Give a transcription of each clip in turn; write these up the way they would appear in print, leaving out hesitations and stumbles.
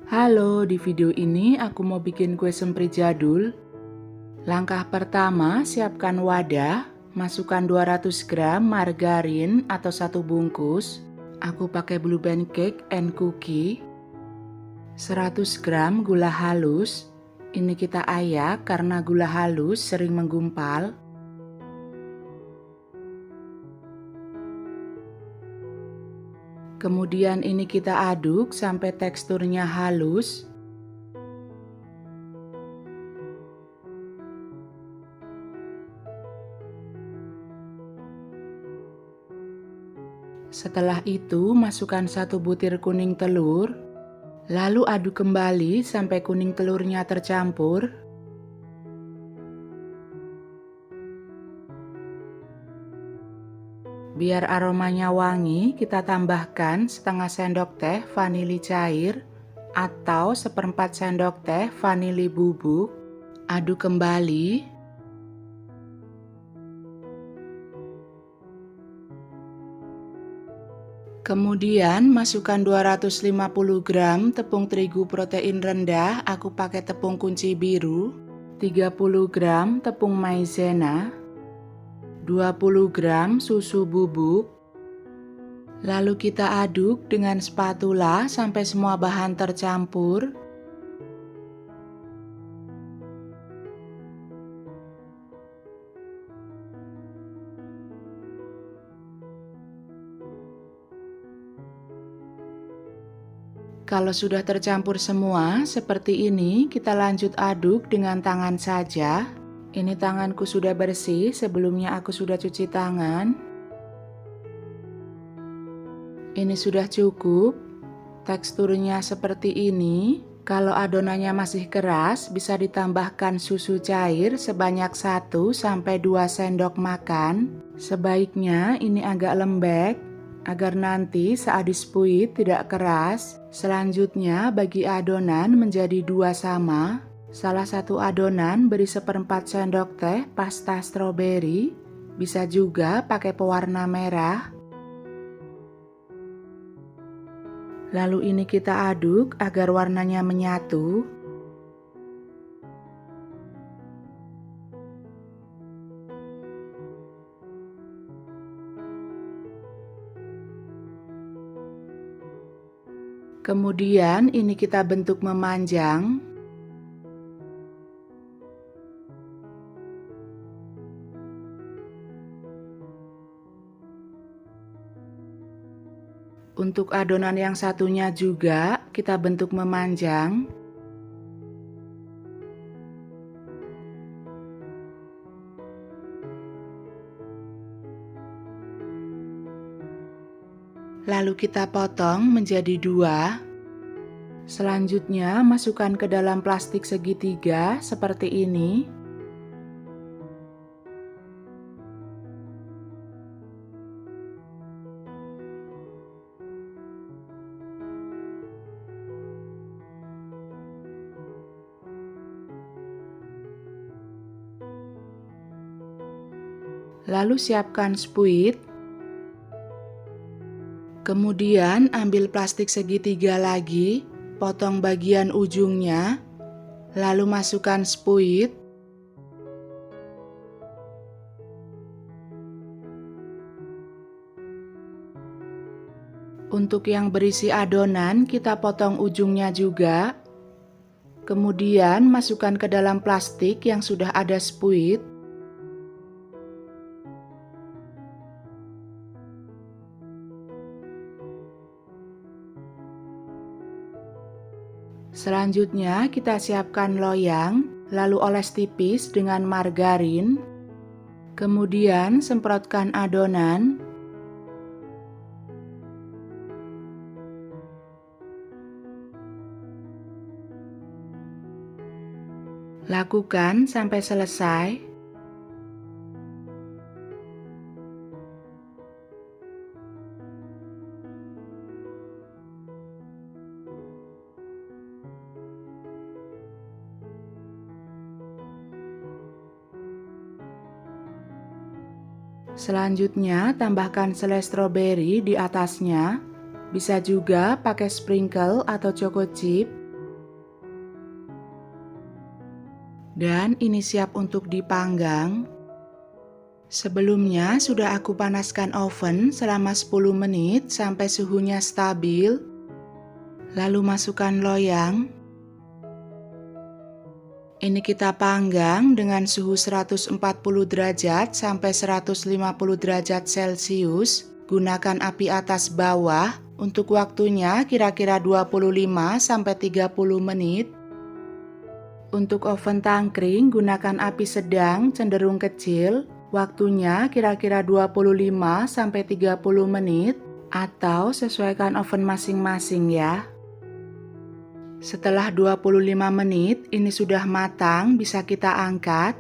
Halo, di video ini aku mau bikin kue semprit jadul. Langkah pertama, siapkan wadah, masukkan 200 gram margarin atau 1 bungkus. Aku pakai Blue Band Cake and Cookie. 100 gram gula halus. Ini kita ayak karena gula halus sering menggumpal. Kemudian ini kita aduk sampai teksturnya halus. Setelah itu masukkan 1 butir kuning telur. Lalu aduk kembali sampai kuning telurnya tercampur. Biar aromanya wangi, kita tambahkan setengah sendok teh vanili cair atau 1/4 sendok teh vanili bubuk. Aduk kembali. Kemudian masukkan 250 gram tepung terigu protein rendah, aku pakai tepung kunci biru, 30 gram tepung maizena, 20 gram susu bubuk. Lalu kita aduk dengan spatula sampai semua bahan tercampur. Kalau sudah tercampur semua seperti ini, kita lanjut aduk dengan tangan saja. Ini tanganku sudah bersih, sebelumnya aku sudah cuci tangan. Ini sudah cukup. Teksturnya seperti ini. Kalau adonannya masih keras, bisa ditambahkan susu cair sebanyak 1-2 sendok makan. Sebaiknya ini agak lembek, agar nanti saat dispuit tidak keras. Selanjutnya bagi adonan menjadi 2 sama. Salah satu adonan beri 1/4 sendok teh pasta stroberi. Bisa juga pakai pewarna merah. Lalu ini kita aduk agar warnanya menyatu. Kemudian ini kita bentuk memanjang. Untuk adonan yang satunya juga kita bentuk memanjang. Lalu kita potong menjadi 2. Selanjutnya masukkan ke dalam plastik segitiga seperti ini. Lalu siapkan spuit. Kemudian ambil plastik segitiga lagi, potong bagian ujungnya, lalu masukkan spuit. Untuk yang berisi adonan, kita potong ujungnya juga. Kemudian masukkan ke dalam plastik yang sudah ada spuit. Selanjutnya kita siapkan loyang, lalu oles tipis dengan margarin. Kemudian semprotkan adonan. Lakukan sampai selesai. Selanjutnya, tambahkan selai stroberi di atasnya. Bisa juga pakai sprinkle atau choco chip. Dan ini siap untuk dipanggang. Sebelumnya sudah aku panaskan oven selama 10 menit sampai suhunya stabil. Lalu masukkan loyang. Ini kita panggang dengan suhu 140 derajat sampai 150 derajat Celcius. Gunakan api atas bawah untuk waktunya kira-kira 25 sampai 30 menit. Untuk oven tangkring gunakan api sedang cenderung kecil. Waktunya kira-kira 25 sampai 30 menit atau sesuaikan oven masing-masing ya. Setelah 25 menit ini sudah matang, bisa kita angkat.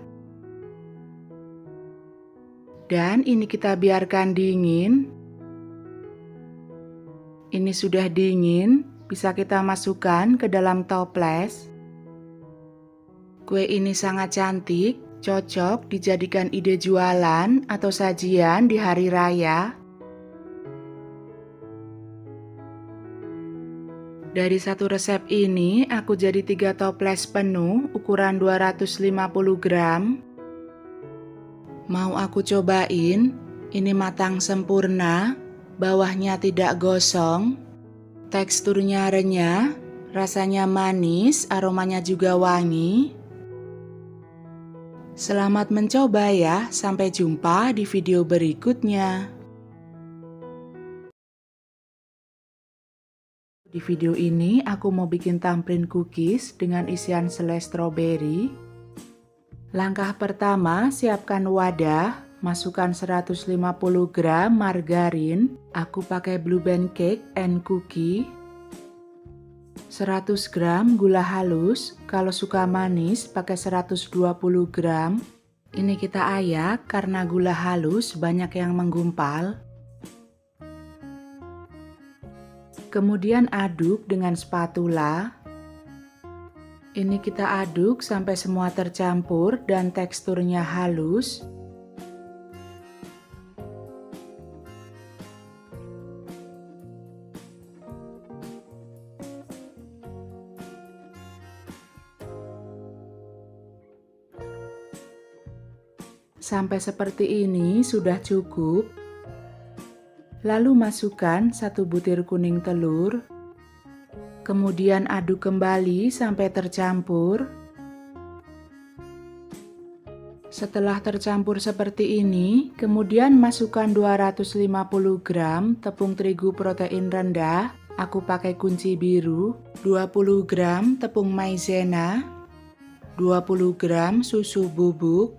Dan ini kita biarkan dingin. Ini sudah dingin, bisa kita masukkan ke dalam toples. Kue ini sangat cantik, cocok dijadikan ide jualan atau sajian di hari raya. Dari satu resep ini, aku jadi 3 toples penuh ukuran 250 gram. Mau aku cobain, ini matang sempurna, bawahnya tidak gosong, teksturnya renyah, rasanya manis, aromanya juga wangi. Selamat mencoba ya, sampai jumpa di video berikutnya. Di video ini aku mau bikin thumbprint cookies dengan isian selai stroberi. Langkah pertama, siapkan wadah, masukkan 150 gram margarin, aku pakai Blue Band Cake and Cookie. 100 gram gula halus, kalau suka manis pakai 120 gram. Ini kita ayak karena gula halus banyak yang menggumpal. Kemudian aduk dengan spatula. Ini kita aduk sampai semua tercampur dan teksturnya halus. Sampai seperti ini sudah cukup. Lalu masukkan 1 butir kuning telur. Kemudian aduk kembali sampai tercampur. Setelah tercampur seperti ini, kemudian masukkan 250 gram tepung terigu protein rendah. Aku pakai kunci biru, 20 gram tepung maizena, 20 gram susu bubuk.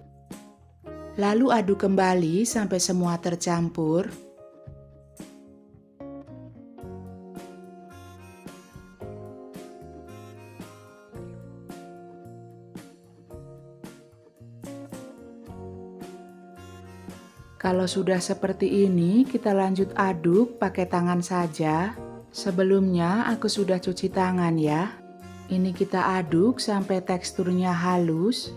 Lalu aduk kembali sampai semua tercampur. Kalau sudah seperti ini, kita lanjut aduk pakai tangan saja. Sebelumnya aku sudah cuci tangan ya. Ini kita aduk sampai teksturnya halus.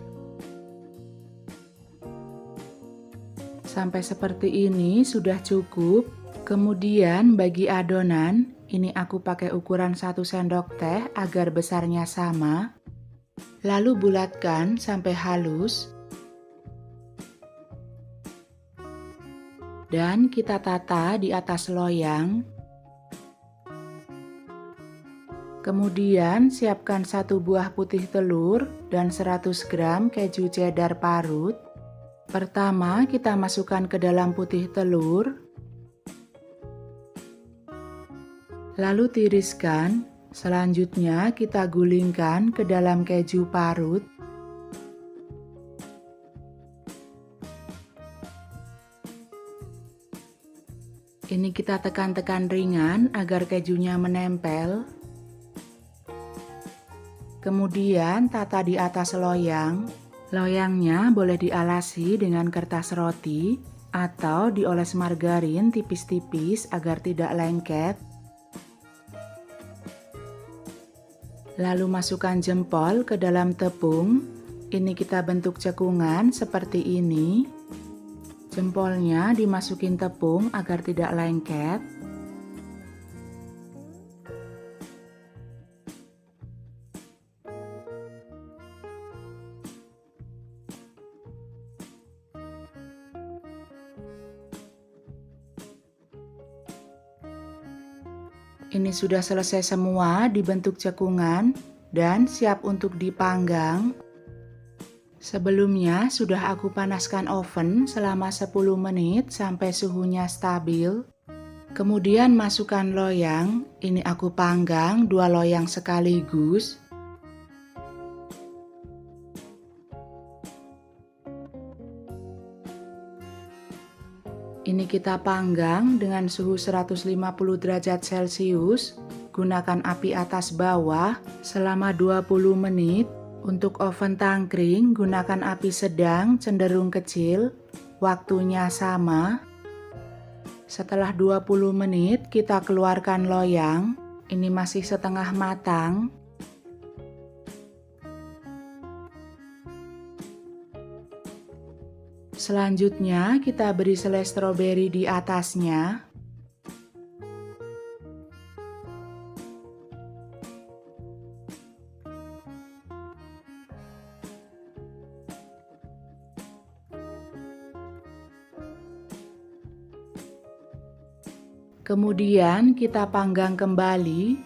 Sampai seperti ini sudah cukup. Kemudian bagi adonan, ini aku pakai ukuran 1 sendok teh agar besarnya sama. Lalu bulatkan sampai halus. Dan kita tata di atas loyang. Kemudian siapkan 1 buah putih telur dan 100 gram keju cheddar parut. Pertama kita masukkan ke dalam putih telur. Lalu tiriskan. Selanjutnya kita gulingkan ke dalam keju parut. Ini kita tekan-tekan ringan agar kejunya menempel. Kemudian tata di atas loyang. Loyangnya boleh dialasi dengan kertas roti atau dioles margarin tipis-tipis agar tidak lengket. Lalu masukkan jempol ke dalam tepung. Ini kita bentuk cekungan seperti ini. Jempolnya dimasukin tepung agar tidak lengket. Ini sudah selesai semua dibentuk cekungan dan siap untuk dipanggang. Sebelumnya sudah aku panaskan oven selama 10 menit sampai suhunya stabil. Kemudian masukkan loyang, ini aku panggang 2 loyang sekaligus. Ini kita panggang dengan suhu 150 derajat Celcius, gunakan api atas bawah selama 20 menit. Untuk oven tangkring, gunakan api sedang cenderung kecil, waktunya sama. Setelah 20 menit kita keluarkan loyang, ini masih setengah matang. Selanjutnya kita beri selai stroberi di atasnya. Kemudian kita panggang kembali.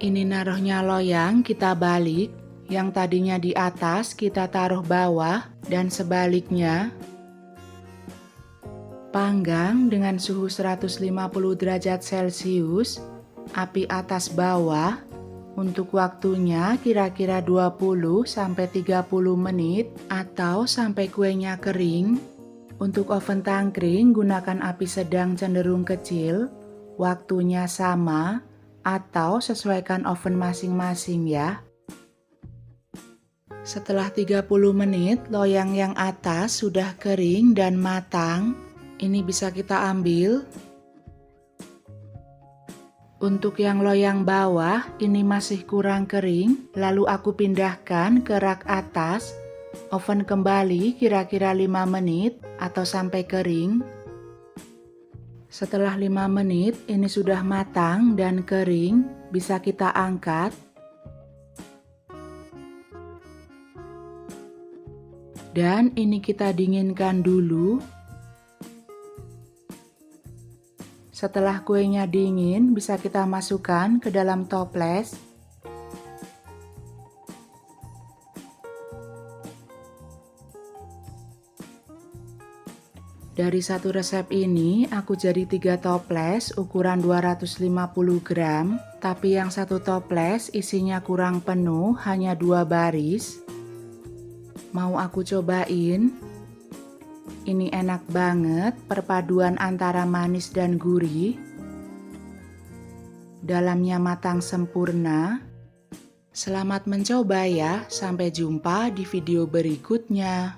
Ini naruhnya loyang kita balik, yang tadinya di atas kita taruh bawah dan sebaliknya. Panggang dengan suhu 150 derajat Celcius, api atas bawah. Untuk waktunya kira-kira 20-30 menit atau sampai kuenya kering. Untuk oven tangkring gunakan api sedang cenderung kecil. Waktunya sama atau sesuaikan oven masing-masing ya. Setelah 30 menit loyang yang atas sudah kering dan matang. Ini bisa kita ambil. Untuk yang loyang bawah ini masih kurang kering, lalu aku pindahkan ke rak atas. Oven kembali kira-kira 5 menit atau sampai kering. Setelah 5 menit ini sudah matang dan kering, bisa kita angkat. Dan ini kita dinginkan dulu. Setelah kuenya dingin, bisa kita masukkan ke dalam toples. Dari satu resep ini, aku jadi 3 toples ukuran 250 gram, tapi yang satu toples isinya kurang penuh, hanya 2 baris. Mau aku cobain? Ini enak banget, perpaduan antara manis dan gurih. Dalamnya matang sempurna. Selamat mencoba ya, sampai jumpa di video berikutnya.